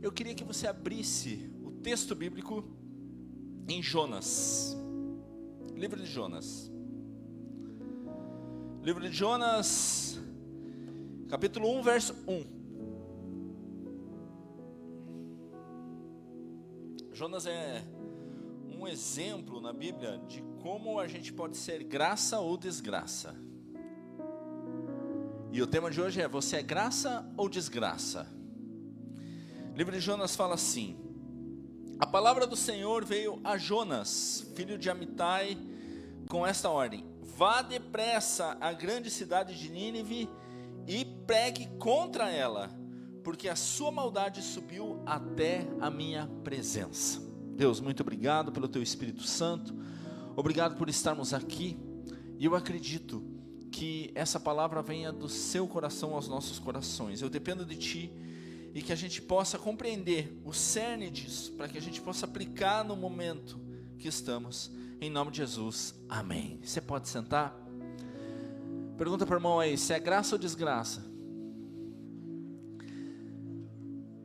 Eu queria que você abrisse o texto bíblico em Jonas, livro de Jonas. Livro de Jonas, capítulo 1, verso 1. Jonas é um exemplo na Bíblia de como a gente pode ser graça ou desgraça. E o tema de hoje é: você é graça ou desgraça? O livro de Jonas fala assim: a palavra do Senhor veio a Jonas, filho de Amitai, com esta ordem: vá depressa à grande cidade de Nínive e pregue contra ela, porque a sua maldade subiu até a minha presença. Deus, muito obrigado pelo teu Espírito Santo, obrigado por estarmos aqui, e eu acredito que essa palavra venha do seu coração aos nossos corações. Eu dependo de ti, e que a gente possa compreender o cerne disso, para que a gente possa aplicar no momento que estamos, em nome de Jesus, amém. Você pode sentar? Pergunta para o irmão aí, se é graça ou desgraça?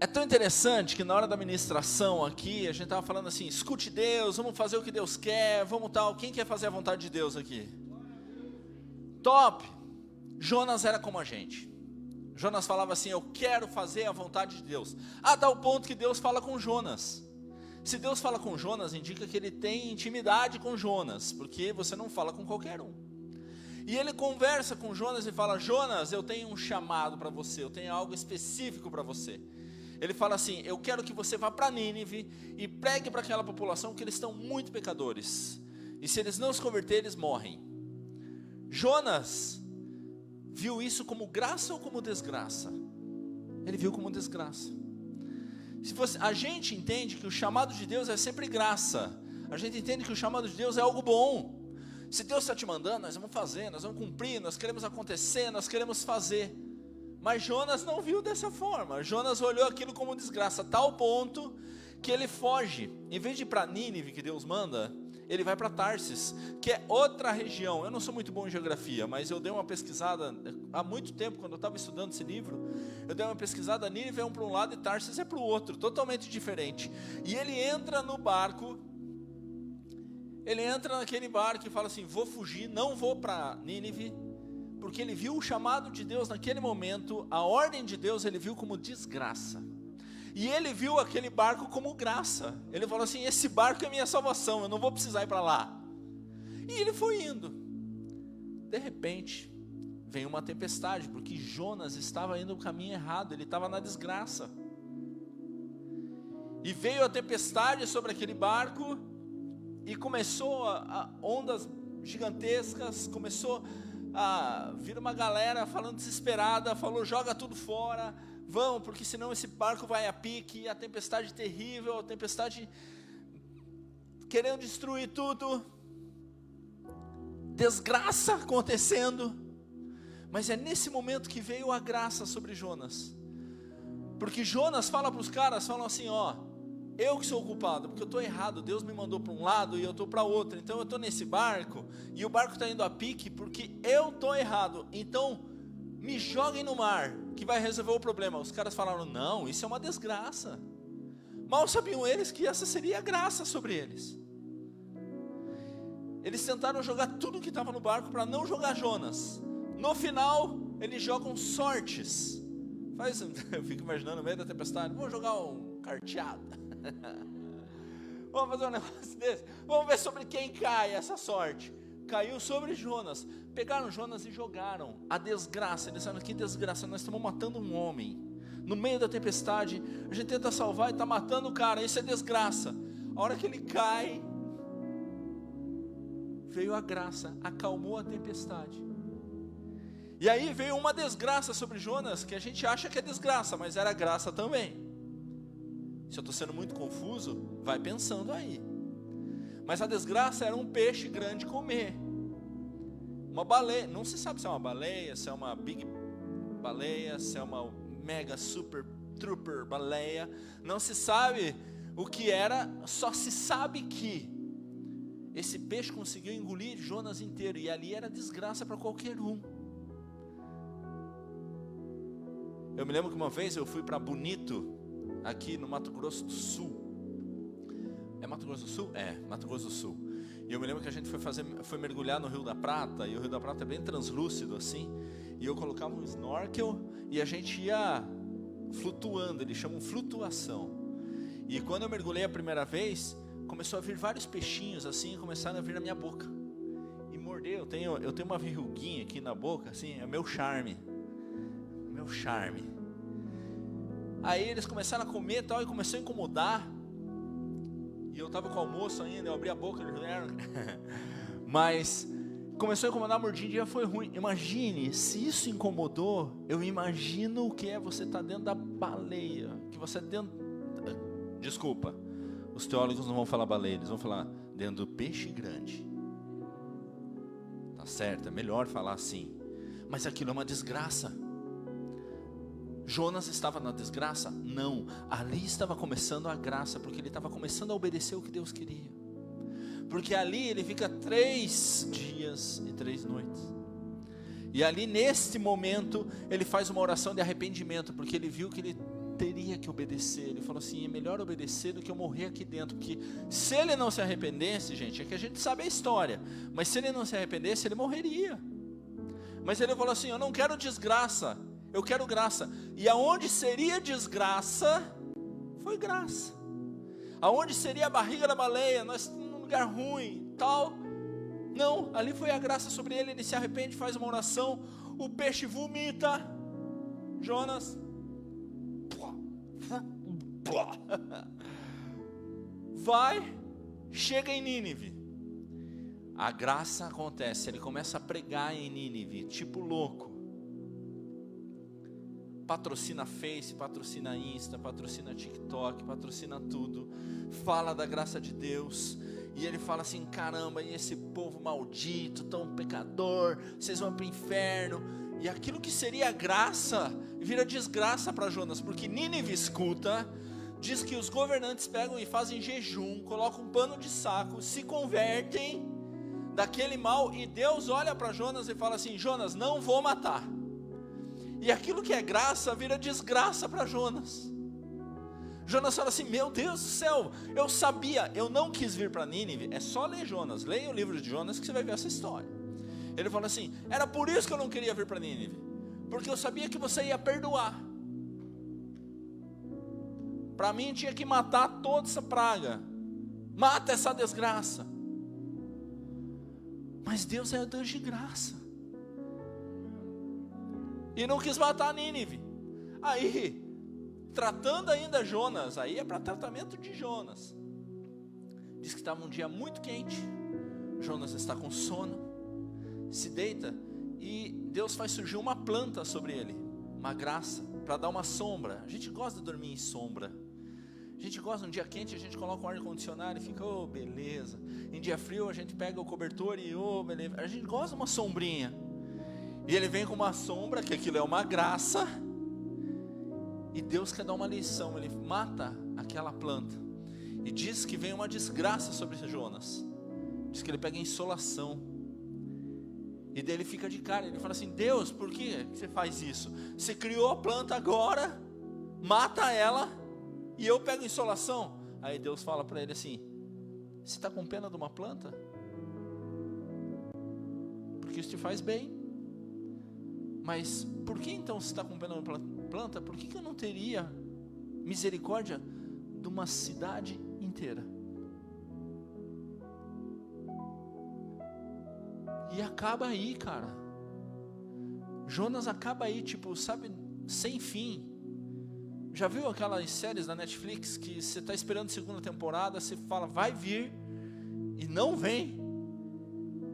É tão interessante que na hora da ministração aqui, a gente estava falando assim: escute Deus, vamos fazer o que Deus quer, vamos tal. Quem quer fazer a vontade de Deus aqui? Top! Jonas era como a gente. Jonas falava assim: eu quero fazer a vontade de Deus, a tal ponto que Deus fala com Jonas. Se Deus fala com Jonas, indica que ele tem intimidade com Jonas, porque você não fala com qualquer um. E ele conversa com Jonas e fala: Jonas, eu tenho um chamado para você, eu tenho algo específico para você. Ele fala assim: eu quero que você vá para Nínive e pregue para aquela população que eles estão muito pecadores, e se eles não se converterem, eles morrem. Jonas viu isso como graça ou como desgraça? Ele viu como desgraça. A gente entende que o chamado de Deus é sempre graça. A gente entende que o chamado de Deus é algo bom. Se Deus está te mandando, nós vamos fazer, nós vamos cumprir, nós queremos acontecer, nós queremos fazer. Mas Jonas não viu dessa forma. Jonas olhou aquilo como desgraça, a tal ponto que ele foge. Em vez de ir para Nínive, que Deus manda, ele vai para Tarsis, que é outra região. Eu não sou muito bom em geografia, mas eu dei uma pesquisada há muito tempo, quando eu estava estudando esse livro. Eu dei uma pesquisada, Nínive é um para um lado e Tarsis é para o outro, totalmente diferente. E ele entra no barco, ele entra naquele barco e fala assim: vou fugir, não vou para Nínive, porque ele viu o chamado de Deus naquele momento, a ordem de Deus ele viu como desgraça. E ele viu aquele barco como graça. Ele falou assim: esse barco é minha salvação, eu não vou precisar ir para lá. E ele foi indo. De repente, vem uma tempestade, porque Jonas estava indo no caminho errado, ele estava na desgraça. E veio a tempestade sobre aquele barco, e começou a ondas gigantescas, começou a vir uma galera falando desesperada, falou: joga tudo fora, vamos, porque senão esse barco vai a pique. A tempestade terrível, a tempestade querendo destruir tudo, desgraça acontecendo. Mas é nesse momento que veio a graça sobre Jonas, porque Jonas fala para os caras, falam assim: ó, eu que sou o culpado, porque eu estou errado, Deus me mandou para um lado e eu estou para outro, então eu estou nesse barco, e o barco está indo a pique, porque eu estou errado, então me joguem no mar, que vai resolver o problema. Os caras falaram: não, isso é uma desgraça. Mal sabiam eles que essa seria a graça sobre eles. Eles tentaram jogar tudo que estava no barco para não jogar Jonas. No final, eles jogam sortes. Eu fico imaginando no meio da tempestade: vamos jogar um carteado. Vamos fazer um negócio desse. Vamos ver sobre quem cai essa sorte. Caiu sobre Jonas. Pegaram Jonas e jogaram. A desgraça. Eles disseram: que desgraça, nós estamos matando um homem no meio da tempestade, a gente tenta salvar e está matando o cara, isso é desgraça. A hora que ele cai, veio a graça, acalmou a tempestade. E aí veio uma desgraça sobre Jonas, que a gente acha que é desgraça, mas era graça também. Se eu estou sendo muito confuso, vai pensando aí. Mas a desgraça era um peixe grande comer. Uma baleia, não se sabe se é uma baleia, se é uma big baleia, se é uma mega super trooper baleia. Não se sabe o que era, só se sabe que esse peixe conseguiu engolir Jonas inteiro. E ali era desgraça para qualquer um. Eu me lembro que uma vez eu fui para Bonito, aqui no Mato Grosso do Sul. É Mato Grosso do Sul? É, Mato Grosso do Sul. E eu me lembro que a gente foi mergulhar no Rio da Prata, e o Rio da Prata é bem translúcido assim, e eu colocava um snorkel e a gente ia flutuando, eles chamam flutuação. E quando eu mergulhei a primeira vez, começou a vir vários peixinhos assim, começaram a vir na minha boca e morder. Eu tenho uma verruguinha aqui na boca, assim, é meu charme. Aí eles começaram a comer e tal, e começou a incomodar. E eu estava com o almoço ainda, eu abri a boca, eles vieram. Mas começou a incomodar, a mordidinha foi ruim. Imagine, se isso incomodou, eu imagino o que é você estar dentro da baleia. Que você dentro. Desculpa, os teólogos não vão falar baleia, eles vão falar dentro do peixe grande. Tá certo, é melhor falar assim. Mas aquilo é uma desgraça. Jonas estava na desgraça? Não, ali estava começando a graça, porque ele estava começando a obedecer o que Deus queria. Porque ali ele fica 3 dias e 3 noites. E ali neste momento ele faz uma oração de arrependimento, porque ele viu que ele teria que obedecer. Ele falou assim, é melhor obedecer do que eu morrer aqui dentro. Porque se ele não se arrependesse, gente, é que a gente sabe a história, mas se ele não se arrependesse, ele morreria. Mas ele falou assim, eu não quero desgraça, eu quero graça. E aonde seria desgraça, foi graça. Aonde seria a barriga da baleia, nós num lugar ruim, tal, não, ali foi a graça sobre ele. Ele se arrepende, faz uma oração, o peixe vomita Jonas. Vai, chega em Nínive. A graça acontece, ele começa a pregar em Nínive, tipo louco. Patrocina Face, patrocina Insta, patrocina TikTok, patrocina tudo. Fala da graça de Deus. E ele fala assim, caramba, e esse povo maldito, tão pecador, vocês vão para o inferno. E aquilo que seria graça, vira desgraça para Jonas, porque Nínive escuta, diz que os governantes pegam e fazem jejum, colocam um pano de saco, se convertem daquele mal, e Deus olha para Jonas e fala assim, Jonas, não vou matar. E aquilo que é graça, vira desgraça para Jonas. Jonas fala assim, meu Deus do céu, eu sabia, eu não quis vir para Nínive. É só ler Jonas, leia o livro de Jonas que você vai ver essa história. Ele fala assim, era por isso que eu não queria vir para Nínive, porque eu sabia que você ia perdoar. Para mim tinha que matar toda essa praga, mata essa desgraça. Mas Deus é o Deus de graça, e não quis matar Nínive. Aí, tratando ainda Jonas, aí é para tratamento de Jonas. Diz que estava um dia muito quente, Jonas está com sono, se deita, e Deus faz surgir uma planta sobre ele, uma graça, para dar uma sombra. A gente gosta de dormir em sombra. A gente gosta, um dia quente a gente coloca um ar-condicionado e fica, oh beleza. Em dia frio a gente pega o cobertor e, oh beleza. A gente gosta de uma sombrinha. E ele vem com uma sombra, que aquilo é uma graça. E Deus quer dar uma lição, ele mata aquela planta. E diz que vem uma desgraça sobre Jonas. Diz que ele pega insolação. E daí ele fica de cara, ele fala assim, Deus, por que você faz isso? Você criou a planta agora, mata ela, e eu pego insolação. Aí Deus fala para ele assim, você está com pena de uma planta? Porque isso te faz bem. Mas por que então você está com pena de uma planta? Por que eu não teria misericórdia de uma cidade inteira? E acaba aí, cara. Jonas acaba aí, tipo, sabe, sem fim. Já viu aquelas séries da Netflix que você está esperando a segunda temporada, você fala, vai vir, e não vem.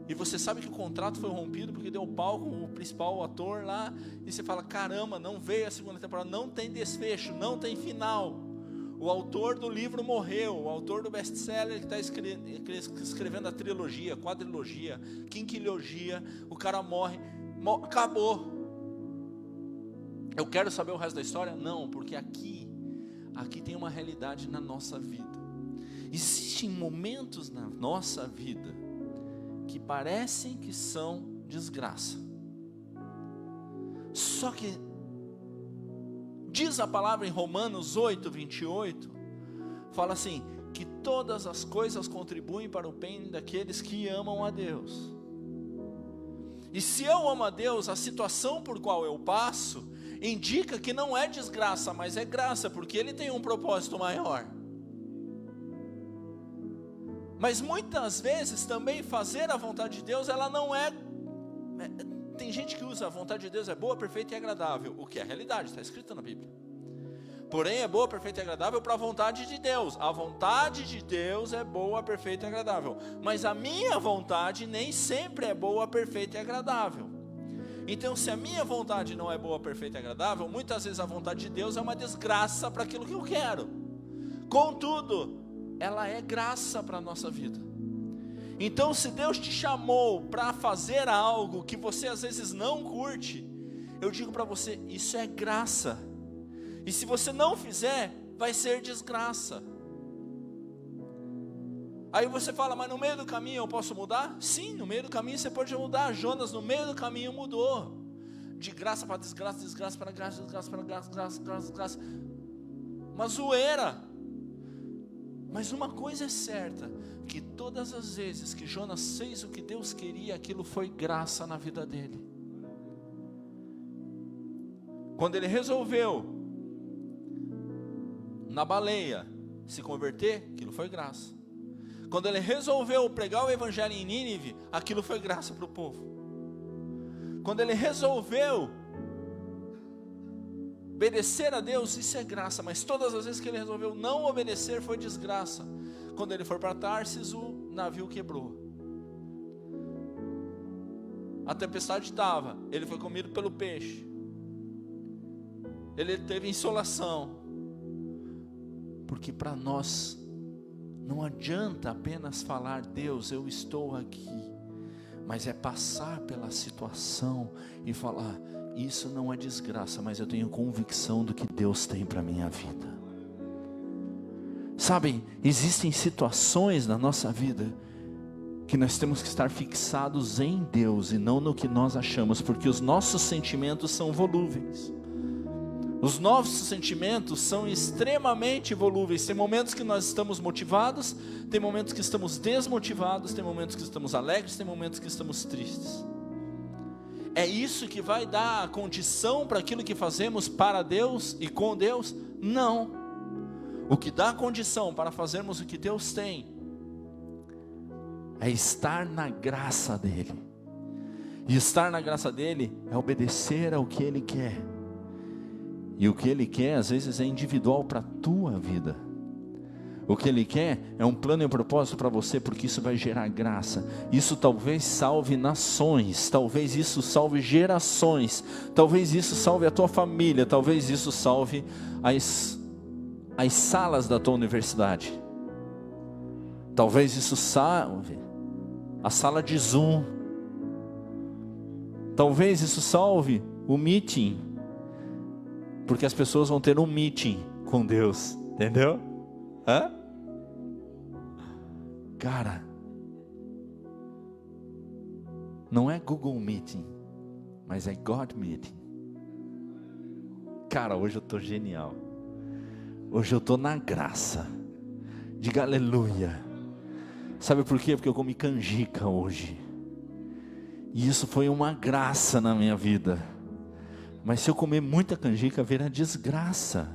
E você sabe que o contrato foi rompido porque deu pau com o principal ator lá, e você fala, caramba, não veio a segunda temporada, não tem desfecho, não tem final. O autor do livro morreu, o autor do best-seller que está escrevendo a trilogia, quadrilogia, quinquilogia, o cara morre, acabou. Eu quero saber o resto da história? Não, porque aqui tem uma realidade na nossa vida. Existem momentos na nossa vida que parecem que são desgraça. Só que Diz a palavra em Romanos 8, 28, fala assim, que todas as coisas contribuem para o bem daqueles que amam a Deus. E se eu amo a Deus, a situação por qual eu passo, indica que não é desgraça, mas é graça, porque Ele tem um propósito maior. Mas muitas vezes também fazer a vontade de Deus, ela não é... Tem gente que usa a vontade de Deus é boa, perfeita e agradável, o que é realidade, está escrito na Bíblia. Porém é boa, perfeita e agradável para a vontade de Deus. A vontade de Deus é boa, perfeita e agradável. Mas a minha vontade nem sempre é boa, perfeita e agradável. Então se a minha vontade não é boa, perfeita e agradável, muitas vezes a vontade de Deus é uma desgraça para aquilo que eu quero. Contudo, ela é graça para a nossa vida. Então se Deus te chamou para fazer algo que você às vezes não curte, eu digo para você, isso é graça. E se você não fizer, vai ser desgraça. Aí você fala, mas no meio do caminho eu posso mudar? Sim, no meio do caminho você pode mudar. Jonas no meio do caminho mudou. De graça para desgraça, desgraça para graça, desgraça para graça, graça, graça, graça. Uma zoeira. Mas uma coisa é certa, que todas as vezes que Jonas fez o que Deus queria, aquilo foi graça na vida dele. Quando ele resolveu, na baleia, se converter, aquilo foi graça. Quando ele resolveu pregar o evangelho em Nínive, aquilo foi graça para o povo. Quando ele resolveu obedecer a Deus, isso é graça. Mas todas as vezes que ele resolveu não obedecer, foi desgraça. Quando ele foi para Tarsis, o navio quebrou. A tempestade estava, ele foi comido pelo peixe. Ele teve insolação. Porque para nós não adianta apenas falar, Deus, eu estou aqui, mas é passar pela situação e falar, isso não é desgraça, mas eu tenho convicção do que Deus tem para a minha vida. Sabem, existem situações na nossa vida que nós temos que estar fixados em Deus e não no que nós achamos, porque os nossos sentimentos são volúveis. Os nossos sentimentos são extremamente volúveis. Tem momentos que nós estamos motivados, tem momentos que estamos desmotivados, tem momentos que estamos alegres, tem momentos que estamos tristes. É isso que vai dar a condição para aquilo que fazemos para Deus e com Deus? Não. O que dá a condição para fazermos o que Deus tem é estar na graça dEle. E estar na graça dEle é obedecer ao que Ele quer. E o que Ele quer às vezes é individual para a tua vida. O que Ele quer é um plano e um propósito para você, porque isso vai gerar graça. Isso talvez salve nações, talvez isso salve gerações, talvez isso salve a tua família, talvez isso salve as salas da tua universidade. Talvez isso salve a sala de Zoom. Talvez isso salve o meeting, porque as pessoas vão ter um meeting com Deus, entendeu? Hã? Cara, não é Google Meeting, mas é God Meeting. Cara, hoje eu estou genial. Hoje eu estou na graça. Diga aleluia. Sabe por quê? Porque eu comi canjica hoje. E isso foi uma graça na minha vida. Mas se eu comer muita canjica, vira desgraça.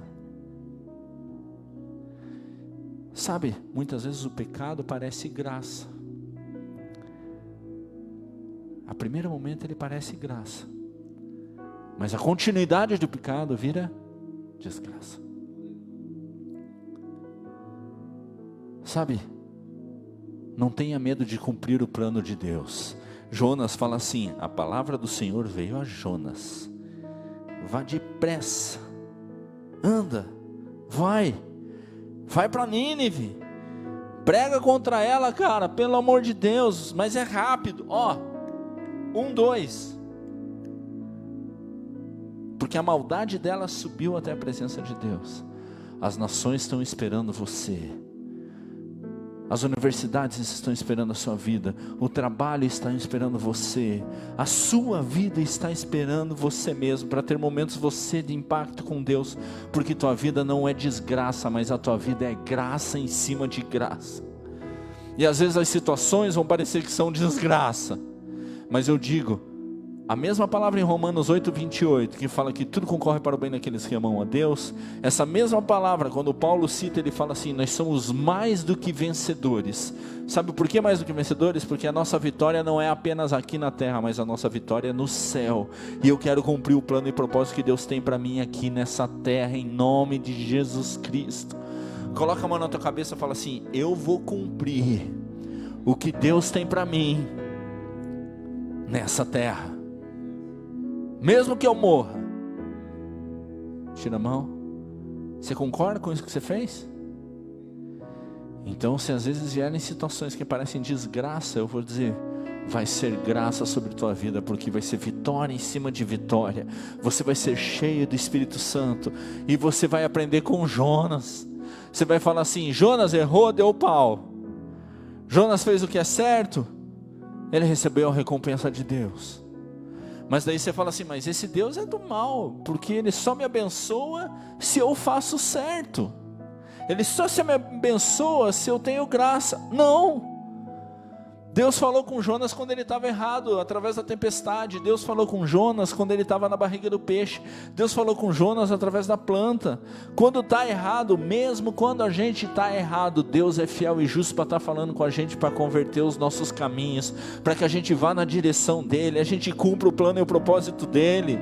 Sabe, muitas vezes o pecado parece graça. A primeiro momento ele parece graça, mas a continuidade do pecado vira desgraça. Sabe, não tenha medo de cumprir o plano de Deus. Jonas fala assim, a palavra do Senhor veio a Jonas: vá depressa, anda, vai para Nínive, prega contra ela, cara, pelo amor de Deus, mas é rápido, 1, 2, porque a maldade dela subiu até a presença de Deus. As nações estão esperando você, As universidades estão esperando a sua vida, o trabalho está esperando você, a sua vida está esperando você mesmo, para ter momentos você de impacto com Deus, porque tua vida não é desgraça, mas a tua vida é graça em cima de graça. E às vezes as situações vão parecer que são desgraça, mas eu digo, a mesma palavra em Romanos 8:28, que fala que tudo concorre para o bem daqueles que amam a Deus, essa mesma palavra, quando Paulo cita, ele fala assim, nós somos mais do que vencedores. Sabe por que mais do que vencedores? Porque a nossa vitória não é apenas aqui na terra, mas a nossa vitória é no céu. E eu quero cumprir o plano e propósito que Deus tem para mim aqui nessa terra, em nome de Jesus Cristo. Coloca a mão na tua cabeça e fala assim, eu vou cumprir o que Deus tem para mim nessa terra. Mesmo que eu morra. Tira a mão. Você concorda com isso que você fez? Então, se às vezes vierem situações que parecem desgraça, eu vou dizer, vai ser graça sobre tua vida, porque vai ser vitória em cima de vitória. Você vai ser cheio do Espírito Santo, e você vai aprender com Jonas. Você vai falar assim, Jonas errou, deu pau. Jonas fez o que é certo, ele recebeu a recompensa de Deus. Mas daí você fala assim, mas esse Deus é do mal, porque Ele só me abençoa se eu faço certo. Ele só se me abençoa se eu tenho graça. Não! Deus falou com Jonas quando ele estava errado, através da tempestade. Deus falou com Jonas quando ele estava na barriga do peixe. Deus falou com Jonas através da planta. Quando está errado, mesmo quando a gente está errado, Deus é fiel e justo para estar falando com a gente, para converter os nossos caminhos, para que a gente vá na direção dEle, a gente cumpra o plano e o propósito dEle.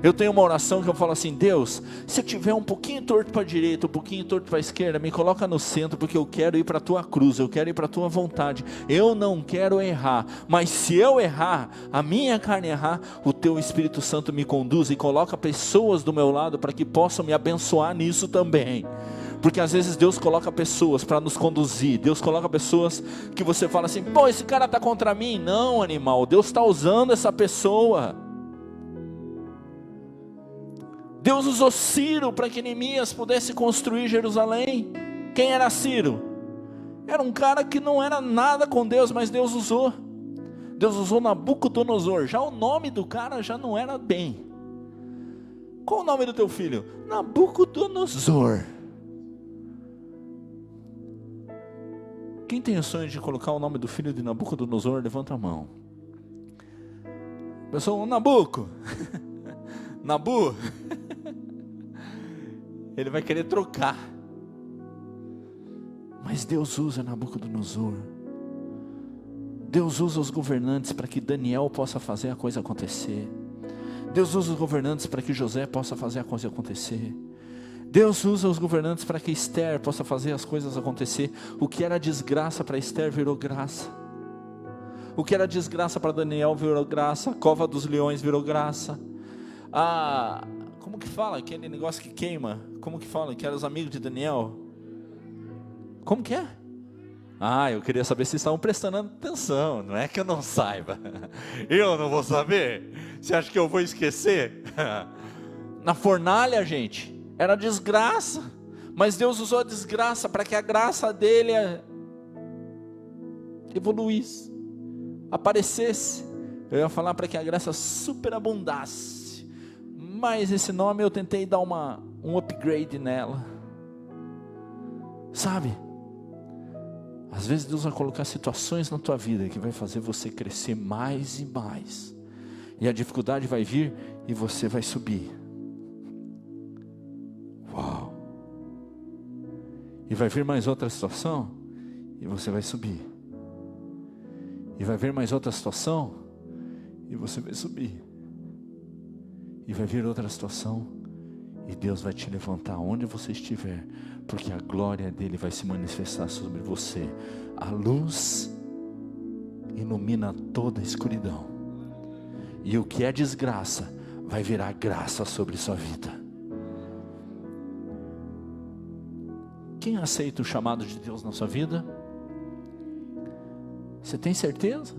Eu tenho uma oração que eu falo assim, Deus, se eu tiver um pouquinho torto para a direita, um pouquinho torto para a esquerda, me coloca no centro, porque eu quero ir para a tua cruz, eu quero ir para a tua vontade, eu não quero errar, mas se eu errar, a minha carne errar, o teu Espírito Santo me conduz e coloca pessoas do meu lado, para que possam me abençoar nisso também. Porque às vezes Deus coloca pessoas para nos conduzir. Deus coloca pessoas que você fala assim, pô, esse cara está contra mim. Não, animal, Deus está usando essa pessoa. Deus usou Ciro para que Neemias pudesse construir Jerusalém. Quem era Ciro? Era um cara que não era nada com Deus, mas Deus usou. Deus usou Nabucodonosor. Já o nome do cara já não era bem. Qual o nome do teu filho? Nabucodonosor. Quem tem o sonho de colocar o nome do filho de Nabucodonosor, levanta a mão. Pessoal, Nabuco. Nabu. Ele vai querer trocar. Mas Deus usa Nabucodonosor. Deus usa os governantes para que Daniel possa fazer a coisa acontecer. Deus usa os governantes para que José possa fazer a coisa acontecer. Deus usa os governantes para que Esther possa fazer as coisas acontecer. O que era desgraça para Esther virou graça. O que era desgraça para Daniel virou graça. A cova dos leões virou graça. Como que fala? Aquele negócio que queima. Como que fala? Que eram os amigos de Daniel. Como que é? Eu queria saber se estavam prestando atenção. Não é que eu não saiba. Eu não vou saber? Você acha que eu vou esquecer? Na fornalha, gente, era desgraça. Mas Deus usou a desgraça para que a graça dele evoluísse, aparecesse. Eu ia falar para que a graça superabundasse. Mas esse nome eu tentei dar um upgrade nela. Sabe? Às vezes Deus vai colocar situações na tua vida que vai fazer você crescer mais e mais. E a dificuldade vai vir e você vai subir. Uau! E vai vir mais outra situação e você vai subir. E vai vir mais outra situação e você vai subir. E vai vir outra situação e Deus vai te levantar onde você estiver, porque a glória dele vai se manifestar sobre você. A luz ilumina toda a escuridão, e o que é desgraça vai virar graça sobre sua vida. Quem aceita o chamado de Deus na sua vida? Você tem certeza?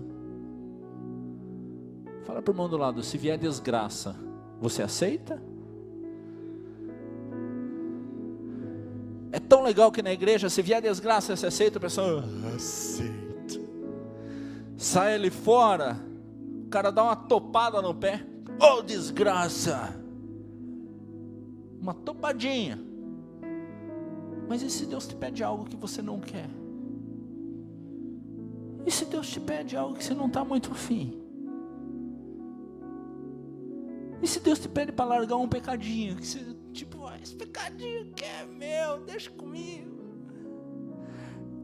Fala para o irmão do lado, se vier desgraça, você aceita? É tão legal que na igreja, se vier desgraça, você aceita? O pessoal, aceita. Sai ali fora, o cara dá uma topada no pé. Oh, desgraça! Uma topadinha. Mas e se Deus te pede algo que você não quer? E se Deus te pede algo que você não está muito afim? E se Deus te pede para largar um pecadinho, que você, tipo, esse pecadinho que é meu, deixa comigo.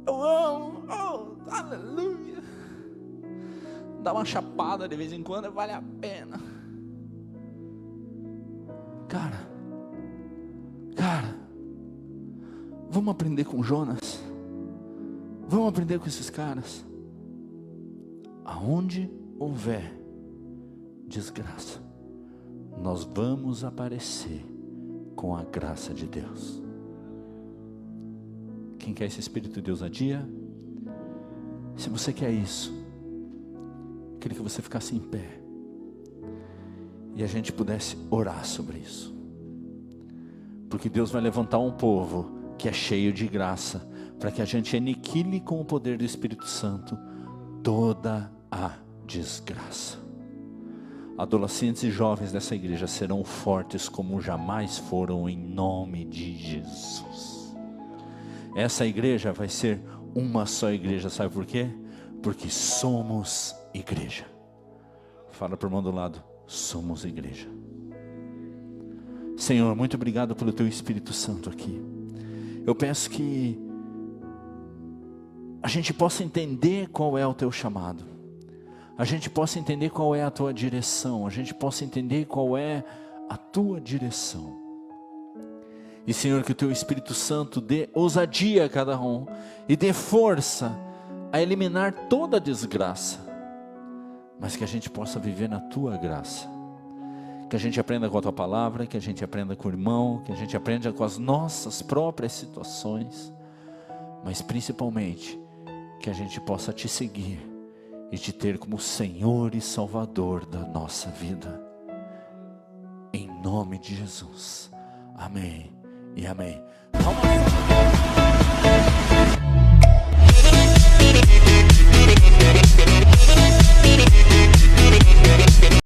Eu amo, oh, aleluia. Dá uma chapada de vez em quando, vale a pena. Cara, vamos aprender com Jonas. Vamos aprender com esses caras. Aonde houver desgraça, nós vamos aparecer com a graça de Deus. Quem quer esse espírito de ousadia? Se você quer isso, eu queria que você ficasse em pé e a gente pudesse orar sobre isso, porque Deus vai levantar um povo que é cheio de graça, para que a gente aniquile com o poder do Espírito Santo toda a desgraça. Adolescentes e jovens dessa igreja serão fortes como jamais foram, em nome de Jesus. Essa igreja vai ser uma só igreja, sabe por quê? Porque somos igreja. Fala para o irmão do lado, somos igreja. Senhor, muito obrigado pelo teu Espírito Santo aqui. Eu peço que a gente possa entender qual é o teu chamado, a gente possa entender qual é a tua direção, a gente possa entender qual é a tua direção. E Senhor, que o teu Espírito Santo dê ousadia a cada um e dê força a eliminar toda a desgraça, mas que a gente possa viver na tua graça, que a gente aprenda com a tua palavra, que a gente aprenda com o irmão, que a gente aprenda com as nossas próprias situações, mas principalmente que a gente possa te seguir e te ter como Senhor e Salvador da nossa vida, em nome de Jesus, amém e amém.